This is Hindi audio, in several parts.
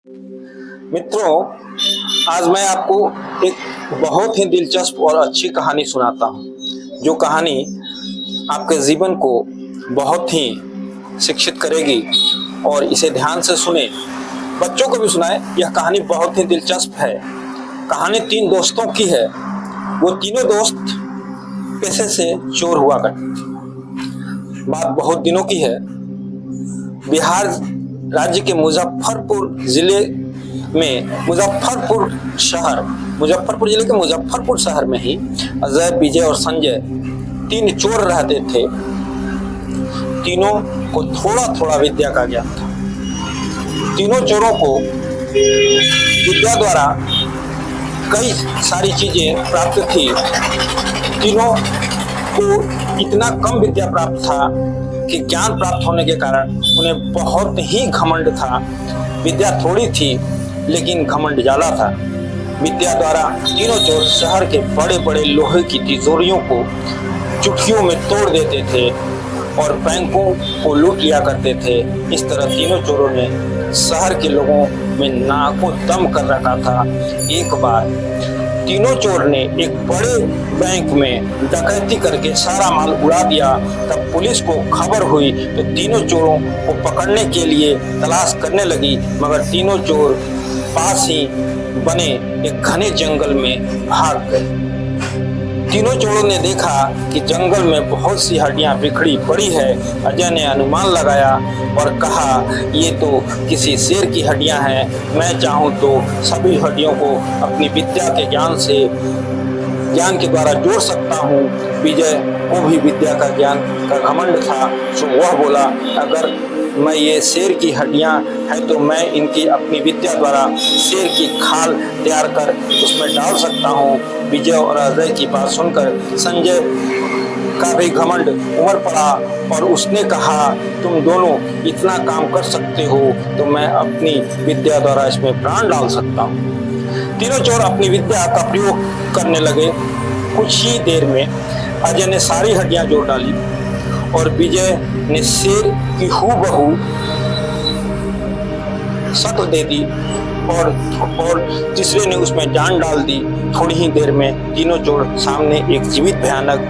मित्रों, आज मैं आपको एक बहुत ही दिलचस्प और अच्छी कहानी सुनाता हूँ, जो कहानी आपके जीवन को बहुत ही शिक्षित करेगी। और इसे ध्यान से सुने, बच्चों को भी सुनाए। यह कहानी बहुत ही दिलचस्प है। कहानी 3 दोस्तों की है। वो तीनों दोस्त पेशे से चोर हुआ करते। बात बहुत दिनों की है। बिहार राज्य के मुजफ्फरपुर जिले में मुजफ्फरपुर जिले के मुजफ्फरपुर शहर में ही अजय, विजय और संजय 3 चोर रहते थे। तीनों को थोड़ा थोड़ा विद्या का ज्ञान था। तीनों चोरों को विद्या द्वारा कई सारी चीजें प्राप्त थी। तीनों को इतना कम विद्या प्राप्त था कि ज्ञान प्राप्त होने के कारण उन्हें बहुत ही घमंड था। विद्या थोड़ी थी लेकिन घमंड ज्यादा था। विद्या द्वारा तीनों चोर शहर के बड़े बड़े लोहे की तिजोरियों को चुटकियों में तोड़ देते थे और बैंकों को लूट लिया करते थे। इस तरह तीनों चोरों ने शहर के लोगों में नाकों दम कर रखा था। एक बार तीनों चोर ने एक बड़े बैंक में डकैती करके सारा माल उड़ा दिया। तब पुलिस को खबर हुई तो तीनों चोरों को पकड़ने के लिए तलाश करने लगी, मगर तीनों चोर पास ही बने एक घने जंगल में भाग गए। तीनों चोरों ने देखा कि जंगल में बहुत सी हड्डियां बिखरी पड़ी है। अजय ने अनुमान लगाया और कहा, ये तो किसी शेर की हड्डियां हैं। मैं चाहूं तो सभी हड्डियों को अपनी विद्या के ज्ञान के द्वारा जोड़ सकता हूं। विजय को भी विद्या का ज्ञान का घमंड था, तो वह बोला, अगर मैं ये शेर की हड्डियां हैं तो मैं इनकी अपनी विद्या द्वारा शेर की खाल तैयार कर उसमें डाल सकता हूँ। विजय और अजय की बात सुनकर संजय का भी घमंड उमड़ पड़ा और उसने कहा, तुम दोनों इतना काम कर सकते हो तो मैं अपनी विद्या द्वारा इसमें प्राण डाल सकता हूँ। तीनों चोर अपनी विद्या का प्रयोग करने लगे। कुछ ही देर में अजय ने सारी हड्डियां जोड़ डाली और विजय ने शेर की हूबहू शक्ल दे दी और तीसरे ने उसमें जान डाल दी। थोड़ी ही देर में तीनों चोर सामने एक जीवित भयानक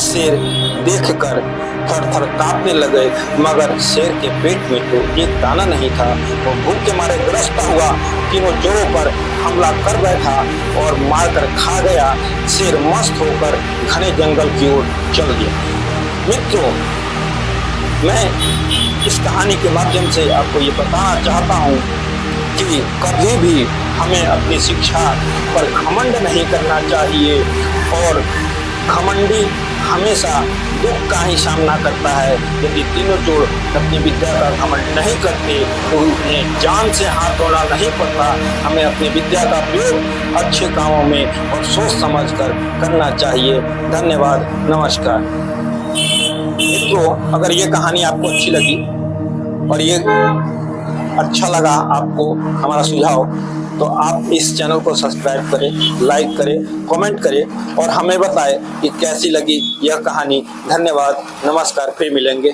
शेर देखकर थर-थर कांपने लगे, मगर शेर के पेट में तो एक दाना नहीं था। वो भूख के मारे ग्रस्त हुआ तीनों चोरों पर हमला कर बैठा और मारकर खा गया। शेर मस्त होकर घने जंगल की ओर चल गया। मित्रों, मैं इस कहानी के माध्यम से आपको ये बताना चाहता हूँ कि कभी भी हमें अपनी शिक्षा पर घमंड नहीं करना चाहिए और घमंडी हमेशा दुख का ही सामना करता है। यदि तीनों चोर अपनी विद्या का घमंड नहीं करते तो उन्हें जान से हाथ धोना नहीं पड़ता। हमें अपनी विद्या का प्रयोग अच्छे कामों में और सोच समझ कर करना चाहिए। धन्यवाद, नमस्कार। मित्रों, अगर ये कहानी आपको अच्छी लगी और ये अच्छा लगा आपको हमारा सुझाव, तो आप इस चैनल को सब्सक्राइब करें, लाइक करें, कमेंट करें और हमें बताएं कि कैसी लगी यह कहानी। धन्यवाद, नमस्कार, फिर मिलेंगे।